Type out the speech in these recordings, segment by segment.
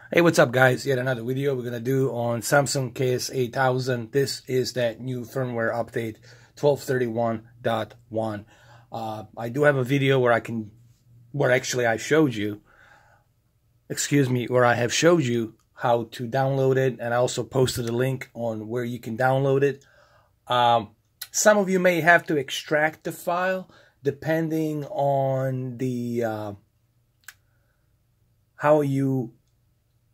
Hey, what's up guys? Yet another video we're gonna do on Samsung Ks-8000. This is that new firmware update 1231.1. I do have a video where I showed you, where I have showed you how to download it, and I also posted a link on where you can download it. Some of you may have to extract the file depending on the how you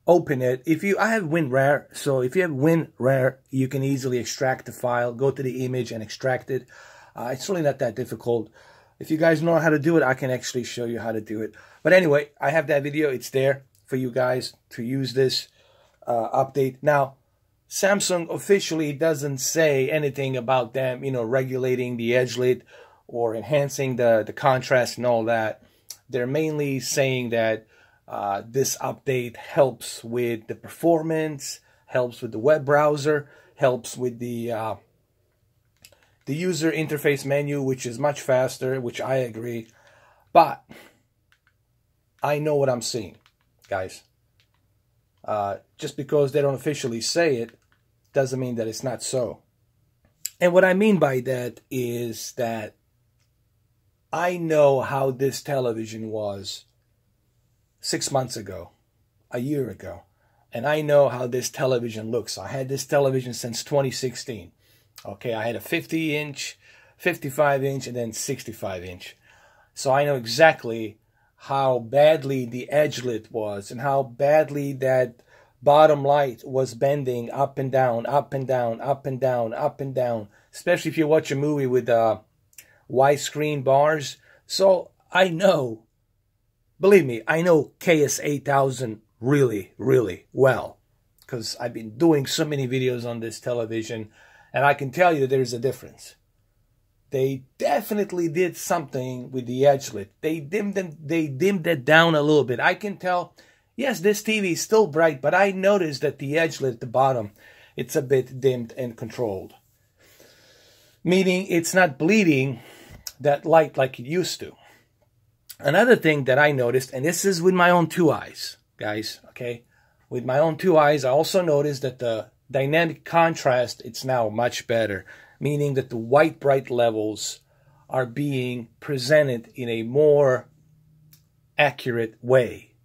open it. I have WinRAR, so if you have WinRAR, you can easily extract the file, go to the image and extract it. It's really not that difficult. If you guys know how to do it, I can actually show you how to do it. But anyway, I have that video. It's there for you guys to use this update. Now, Samsung officially doesn't say anything about them, regulating the edgelit or enhancing the contrast and all that. They're mainly saying that this update helps with the performance, helps with the web browser, helps with the user interface menu, which is much faster, which I agree. But I know what I'm seeing, guys. Just because they don't officially say it doesn't mean that it's not so. And what I mean by that is that I know how this television was 6 months ago, a year ago, and I know how this television looks. I had this television since 2016. Okay, I had a 50-inch, 55-inch, and then 65-inch. So I know exactly how badly the edgelit was and how badly that bottom light was bending up and down, up and down, up and down, up and down, especially if you watch a movie with widescreen bars. So I know, believe me, I know Ks-8000 really, really well, because I've been doing so many videos on this television, and I can tell you there's a difference. They definitely did something with the edgelit. They dimmed it down a little bit. I can tell, yes, this TV is still bright, but I noticed that the edgelit at the bottom, it's a bit dimmed and controlled. Meaning it's not bleeding that light like it used to. Another thing that I noticed, and this is with my own two eyes, guys, okay? With my own two eyes, I also noticed that the dynamic contrast, it's now much better, meaning that the white bright levels are being presented in a more accurate way.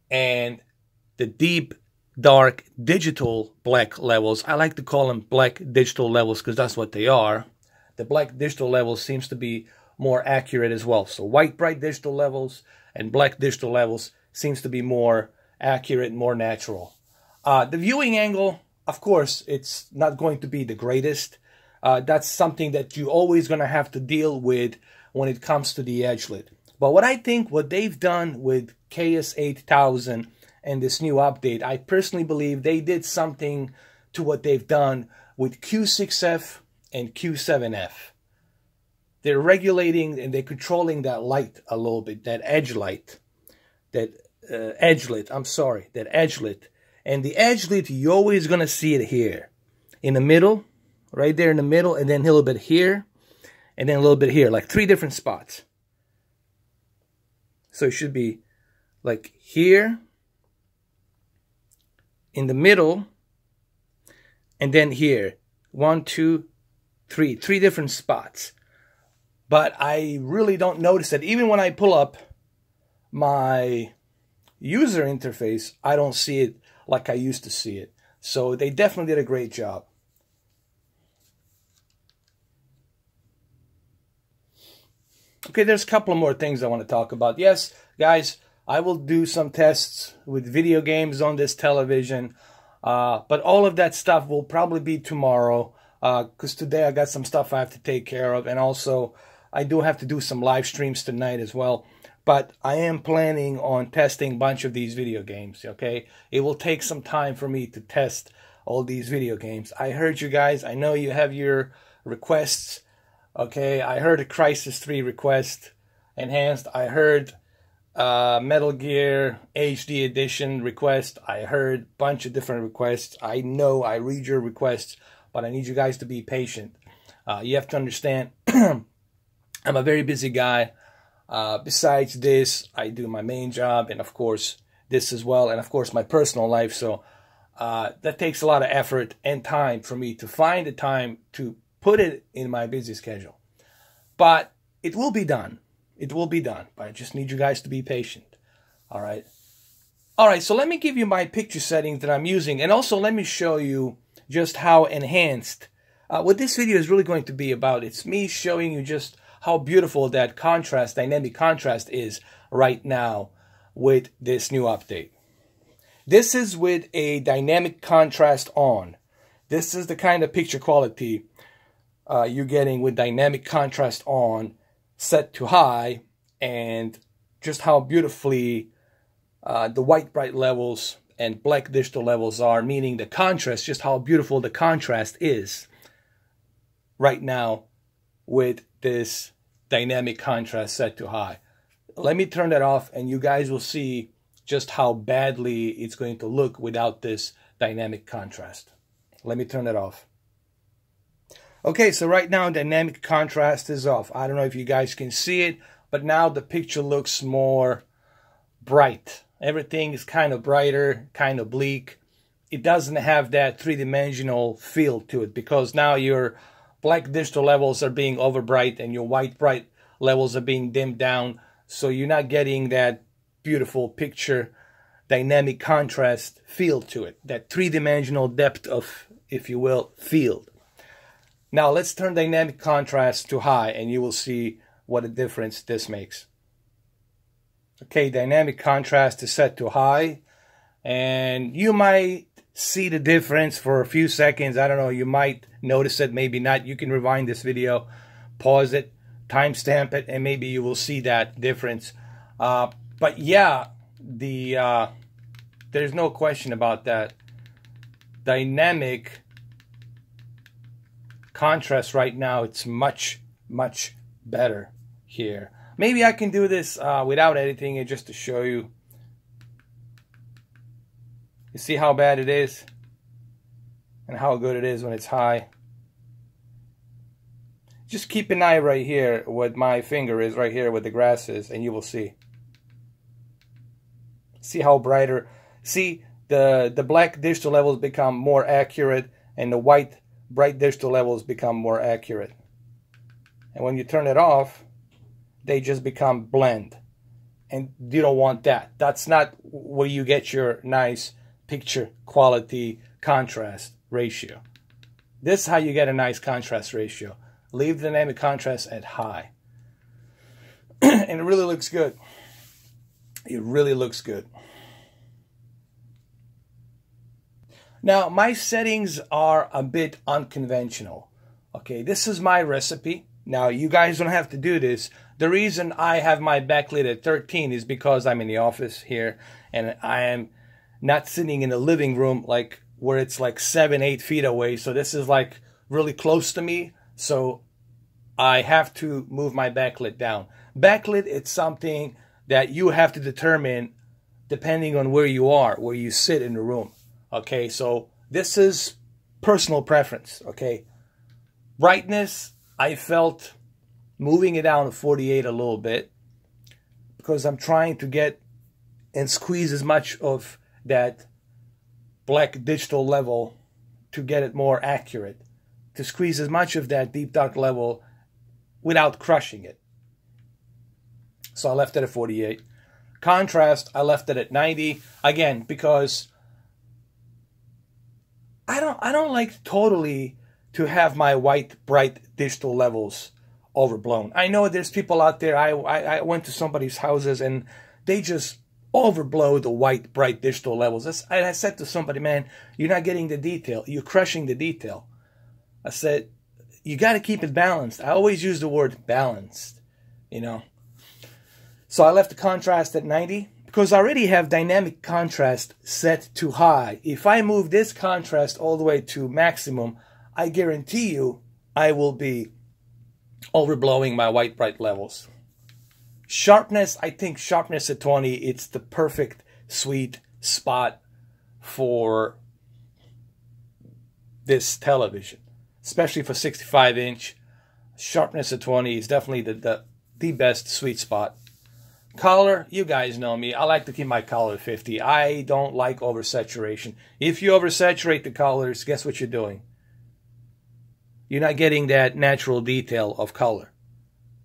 And the deep, dark, digital black levels, I like to call them black digital levels because that's what they are. The black digital levels seems to be more accurate as well. So white bright digital levels and black digital levels seems to be more accurate, more natural. The viewing angle, of course, it's not going to be the greatest. That's something that you're always going to have to deal with when it comes to the edgelit. But what I think what they've done with Ks-8000 and this new update, I personally believe they did something to what they've done with Q6F and Q7F. They're regulating and they're controlling that light a little bit, that edge light, that edgelit, that edgelit. And the edgelit, you're always going to see it here, in the middle, right there in the middle, and then a little bit here, and then a little bit here, like 3 different spots. So it should be like here, in the middle, and then here. 1, 2, 3 different spots. But I really don't notice that. Even when I pull up my user interface, I don't see it like I used to see it. So they definitely did a great job. Okay, there's a couple of more things I want to talk about. Yes, guys, I will do some tests with video games on this television. But all of that stuff will probably be tomorrow. Because today I got some stuff I have to take care of. And also, I do have to do some live streams tonight as well. But I am planning on testing a bunch of these video games, okay? It will take some time for me to test all these video games. I heard you guys. I know you have your requests, okay? I heard a Crysis 3 request enhanced. I heard Metal Gear HD Edition request. I heard a bunch of different requests. I know I read your requests, but I need you guys to be patient. You have to understand, I'm a very busy guy. Besides this, I do my main job and, of course, this as well, and of course my personal life. So that takes a lot of effort and time for me to find the time to put it in my busy schedule. But it will be done. It will be done. But I just need you guys to be patient. All right. All right. So let me give you my picture settings that I'm using, and also let me show you just how enhanced what this video is really going to be about. It's me showing you just how beautiful that contrast, dynamic contrast, is right now with this new update. This is with a dynamic contrast on. This is the kind of picture quality you're getting with dynamic contrast on, set to high, and just how beautifully the white bright levels and black digital levels are, meaning the contrast, just how beautiful the contrast is right now with this dynamic contrast set to high. Let me turn that off and you guys will see just how badly it's going to look without this dynamic contrast. Let me turn it off. Okay, so right now dynamic contrast is off. I don't know if you guys can see it, but now the picture looks more bright. Everything is kind of brighter, kind of bleak. It doesn't have that three-dimensional feel to it because now your black digital levels are being overbright and your white bright levels are being dimmed down. So you're not getting that beautiful picture dynamic contrast feel to it. That three-dimensional depth of, if you will, field. Now let's turn dynamic contrast to high and you will see what a difference this makes. Okay, dynamic contrast is set to high and you might see the difference for a few seconds. I don't know, you might notice it, maybe not. You can rewind this video, pause it, timestamp it, and maybe you will see that difference. But yeah, there's no question about that. Dynamic contrast right now, it's much, much better here. Maybe I can do this without editing it just to show you. You see how bad it is and how good it is when it's high. Just keep an eye right here what my finger is, right here where the grass is, and you will see. See how brighter. See the black digital levels become more accurate and the white bright digital levels become more accurate. And when you turn it off, they just become blend. And you don't want that. That's not where you get your nice picture quality contrast ratio. This is how you get a nice contrast ratio. Leave the dynamic contrast at high. And it really looks good. It really looks good. Now, my settings are a bit unconventional. Okay, this is my recipe. Now, you guys don't have to do this. The reason I have my backlit at 13 is because I'm in the office here and I am not sitting in the living room like where it's like 7-8 feet away. So this is like really close to me. So I have to move my backlit down. Backlit, it's something that you have to determine depending on where you are, where you sit in the room. Okay, so this is personal preference, okay? Brightness, I felt moving it down to 48 a little bit because I'm trying to get and squeeze as much of that black digital level to get it more accurate, to squeeze as much of that deep dark level without crushing it. So I left it at 48. Contrast, I left it at 90, again, because I don't like totally to have my white bright digital levels overblown. I know there's people out there, I went to somebody's houses and they just overblow the white bright digital levels. I said to somebody, man, you're not getting the detail. You're crushing the detail. I said, you got to keep it balanced. I always use the word balanced, you know. So I left the contrast at 90 because I already have dynamic contrast set to high. If I move this contrast all the way to maximum, I guarantee you I will be overblowing my white bright levels. Sharpness, I think sharpness at 20, it's the perfect sweet spot for this television, especially for 65-inch. Sharpness at 20 is definitely the best sweet spot. Color, you guys know me. I like to keep my color 50. I don't like oversaturation. If you oversaturate the colors, guess what you're doing? You're not getting that natural detail of color.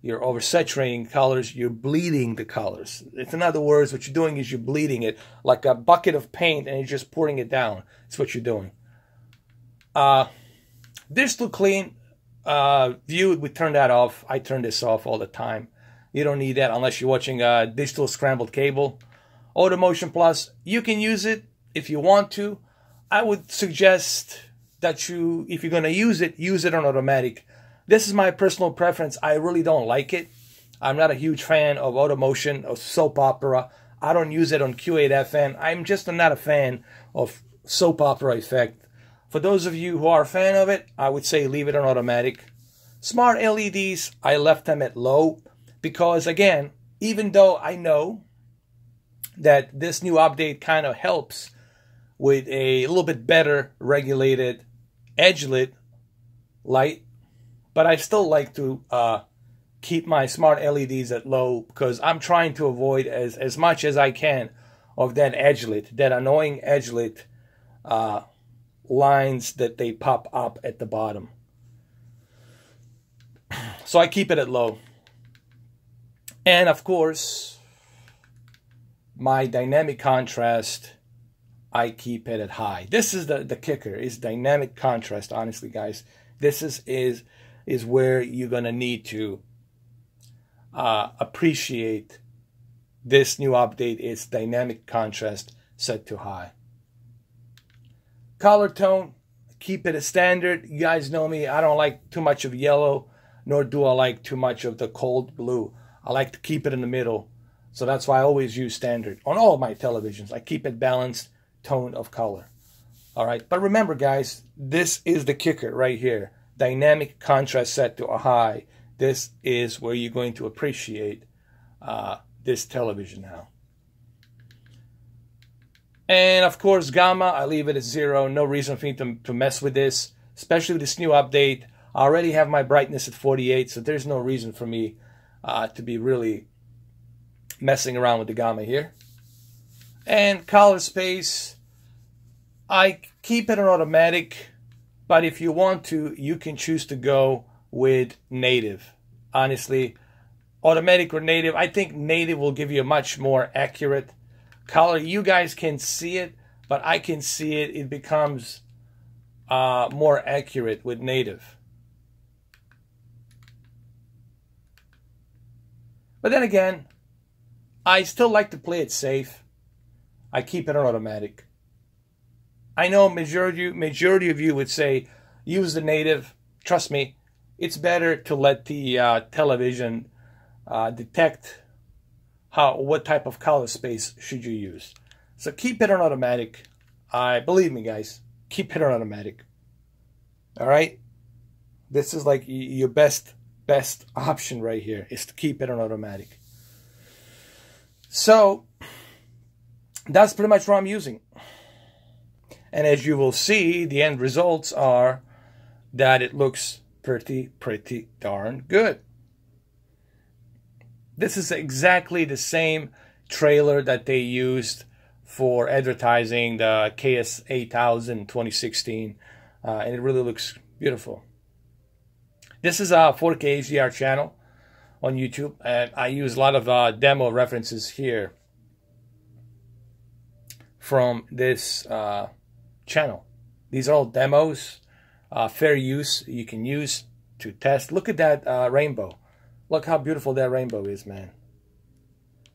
You're oversaturating colors. You're bleeding the colors. In other words, what you're doing is you're bleeding it like a bucket of paint and you're just pouring it down. That's what you're doing. Digital clean. View, we turn that off. I turn this off all the time. You don't need that unless you're watching a digital scrambled cable. Auto Motion Plus, you can use it if you want to. I would suggest that you, if you're going to use it on automatic. This is my personal preference. I really don't like it. I'm not a huge fan of Auto Motion or soap opera. I don't use it on Q8FN. I'm just not a fan of soap opera effect. For those of you who are a fan of it, I would say leave it on automatic. Smart LEDs, I left them at low because, again, even though I know that this new update kind of helps with a little bit better regulated edge-lit light, but I still like to keep my smart LEDs at low because I'm trying to avoid as much as I can of that edge-lit, that annoying edge-lit lines that they pop up at the bottom. So I keep it at low. And of course, my dynamic contrast, I keep it at high. This is the kicker, is dynamic contrast, honestly, guys. This is where you're going to need to appreciate this new update. Is dynamic contrast set to high. Color tone, keep it a standard. You guys know me. I don't like too much of yellow, nor do I like too much of the cold blue. I like to keep it in the middle. So that's why I always use standard. On all of my televisions, I keep it balanced tone of color. All right. But remember, guys, this is the kicker right here. Dynamic contrast set to a high. This is where you're going to appreciate this television now. And of course, gamma, I leave it at 0. No reason for me to mess with this, especially with this new update. I already have my brightness at 48, so there's no reason for me to be really messing around with the gamma here. And color space, I keep it on automatic, but if you want to, you can choose to go with native. Honestly, automatic or native, I think native will give you a much more accurate color. You guys can see it, but I can see it. It becomes more accurate with native. But then again, I still like to play it safe. I keep it on automatic. I know majority of you would say use the native. Trust me, it's better to let the television detect what type of color space should you use. So keep it on automatic. Believe me, guys, keep it on automatic. All right, this is like your best option right here, is to keep it on automatic. So that's pretty much what I'm using. And as you will see, the end results are that it looks pretty darn good. This is exactly the same trailer that they used for advertising the Ks-8000 2016, and it really looks beautiful. This is a 4K HDR channel on YouTube, and I use a lot of demo references here from this channel. These are all demos, fair use, you can use to test. Look at that rainbow. Look how beautiful that rainbow is, man.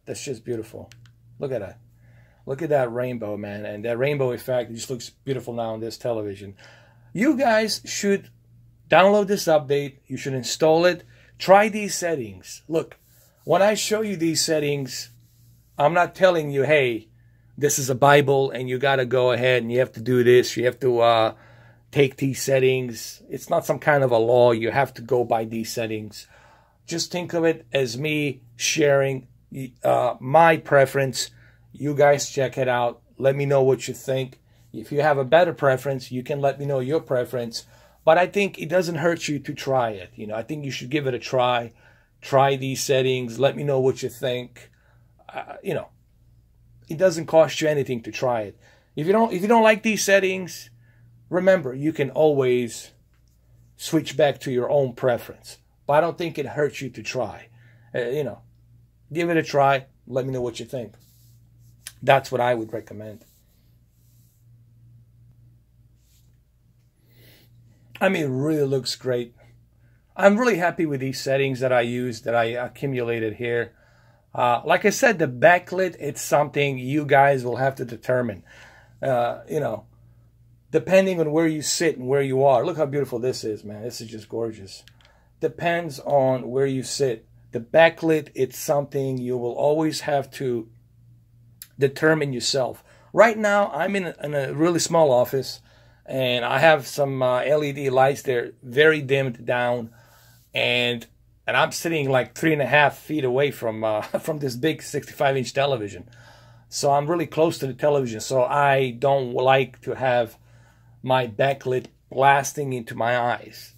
That's just beautiful. Look at that. Look at that rainbow, man. And that rainbow effect, it just looks beautiful now on this television. You guys should download this update. You should install it. Try these settings. Look, when I show you these settings, I'm not telling you, hey, this is a Bible and you got to go ahead and you have to do this. You have to take these settings. It's not some kind of a law. You have to go by these settings. Just think of it as me sharing my preference. You guys check it out. Let me know what you think. If you have a better preference, you can let me know your preference. But I think it doesn't hurt you to try it. You know, I think you should give it a try. Try these settings. Let me know what you think. you know, it doesn't cost you anything to try it. If you don't like these settings, remember, you can always switch back to your own preference. But I don't think it hurts you to try. You know, give it a try. Let me know what you think. That's what I would recommend. I mean, it really looks great. I'm really happy with these settings that I used, that I accumulated here. Like I said, the backlit, it's something you guys will have to determine. You know, depending on where you sit and where you are. Look how beautiful this is, man. This is just gorgeous. Depends on where you sit. The backlit, it's something you will always have to determine yourself. Right now, I'm in a really small office, and I have some LED lights. They're very dimmed down, and I'm sitting like 3.5 feet away from from this big 65-inch television. So I'm really close to the television, so I don't like to have my backlit blasting into my eyes.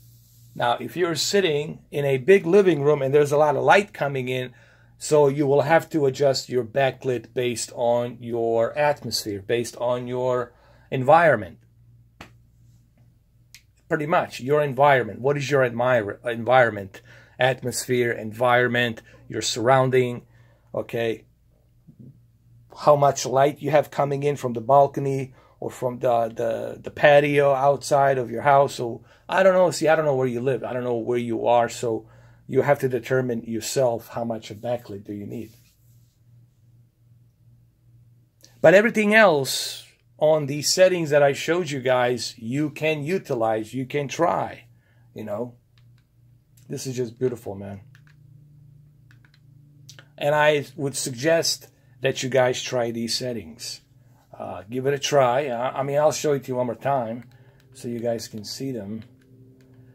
Now, if you're sitting in a big living room and there's a lot of light coming in, so you will have to adjust your backlit based on your atmosphere, based on your environment. Pretty much, your environment. What is your environment? Atmosphere, environment, your surrounding, okay? How much light you have coming in from the balcony or from the patio outside of your house. So I don't know. See, I don't know where you live. I don't know where you are. So you have to determine yourself how much of backlit do you need. But everything else on these settings that I showed you guys, you can utilize, you can try, you know. This is just beautiful, man. And I would suggest that you guys try these settings. Give it a try. I mean, I'll show it to you one more time so you guys can see them.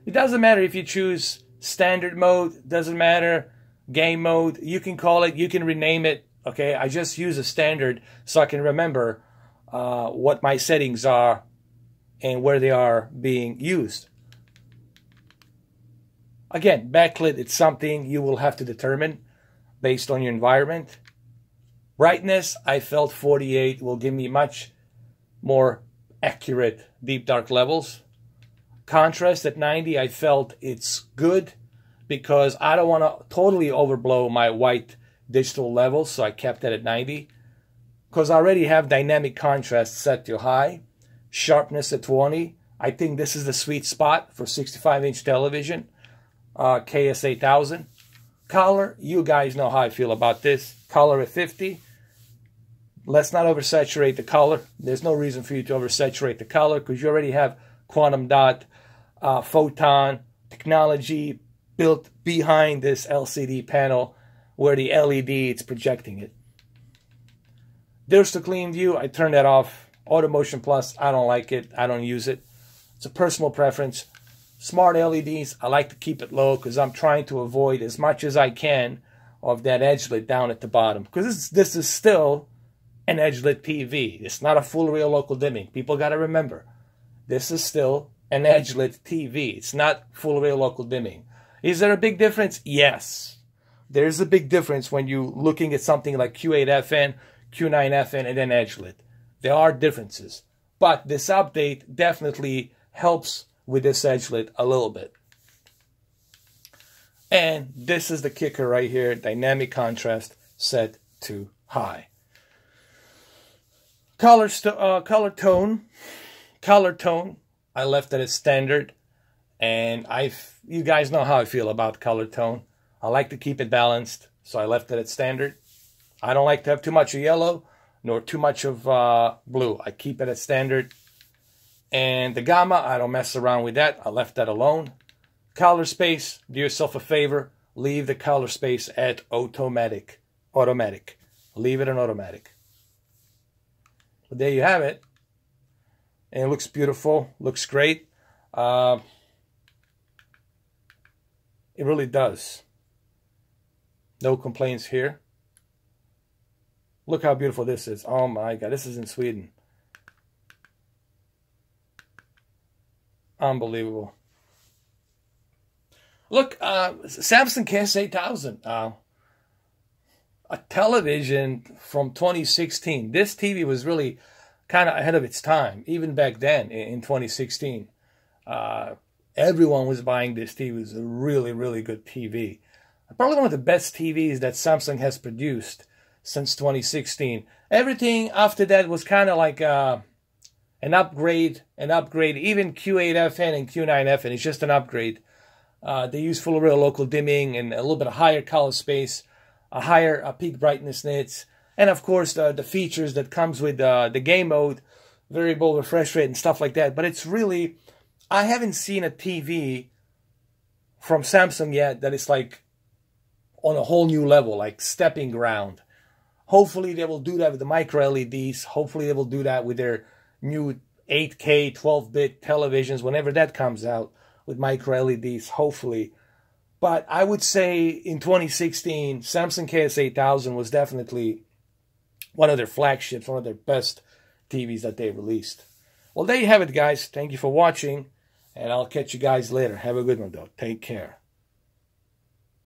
It doesn't matter if you choose standard mode. Doesn't matter. Game mode. You can call it. You can rename it. Okay, I just use a standard so I can remember what my settings are and where they are being used. Again, backlit, it's something you will have to determine based on your environment. Brightness, I felt 48 will give me much more accurate deep dark levels. Contrast at 90, I felt it's good because I don't want to totally overblow my white digital levels, so I kept it at 90. Because I already have dynamic contrast set to high. Sharpness at 20. I think this is the sweet spot for 65-inch television. Ks-8000. Color, you guys know how I feel about this. Color at 50. Let's not oversaturate the color. There's no reason for you to oversaturate the color because you already have quantum dot, photon technology built behind this LCD panel where the LED is projecting it. There's the clean view. I turned that off. Auto Motion Plus, I don't like it. I don't use it. It's a personal preference. Smart LEDs, I like to keep it low because I'm trying to avoid as much as I can of that edge lit down at the bottom. Because this is still an edge lit TV. It's not a full real local dimming. People got to remember, this is still an edge lit TV. It's not full real local dimming. Is there a big difference? Yes. There's a big difference when you're looking at something like Q8FN, Q9FN, and then edge lit. There are differences. But this update definitely helps with this edge lit a little bit. And this is the kicker right here. Dynamic contrast set to high. Color tone. I left it at standard. And you guys know how I feel about color tone. I like to keep it balanced, so I left it at standard. I don't like to have too much of yellow, nor too much of blue. I keep it at standard. And the gamma, I don't mess around with that. I left that alone. Color space, do yourself a favor. Leave the color space at automatic. Leave it in automatic. But there you have it. And it looks beautiful. Looks great. It really does. No complaints here. Look how beautiful this is. Oh my God, this is in Sweden. Unbelievable. Look, Samsung Ks-8000. a television from 2016. This TV was really kind of ahead of its time, even back then in 2016. Everyone was buying this TV. It was a really, really good TV. Probably one of the best TVs that Samsung has produced since 2016. Everything after that was kind of like an upgrade. Even Q8FN and Q9FN is just an upgrade. They use full real local dimming and a little bit of higher color space, a higher peak brightness nits, and of course the features that comes with the game mode, variable refresh rate and stuff like that. But it's really, I haven't seen a TV from Samsung yet that is like on a whole new level, like stepping ground. Hopefully they will do that with the micro LEDs. Hopefully they will do that with their new 8K 12-bit televisions whenever that comes out with micro LEDs, hopefully. But I would say in 2016, Samsung Ks-8000 was definitely one of their flagships, one of their best TVs that they released. Well, there you have it, guys. Thank you for watching, and I'll catch you guys later. Have a good one, though. Take care.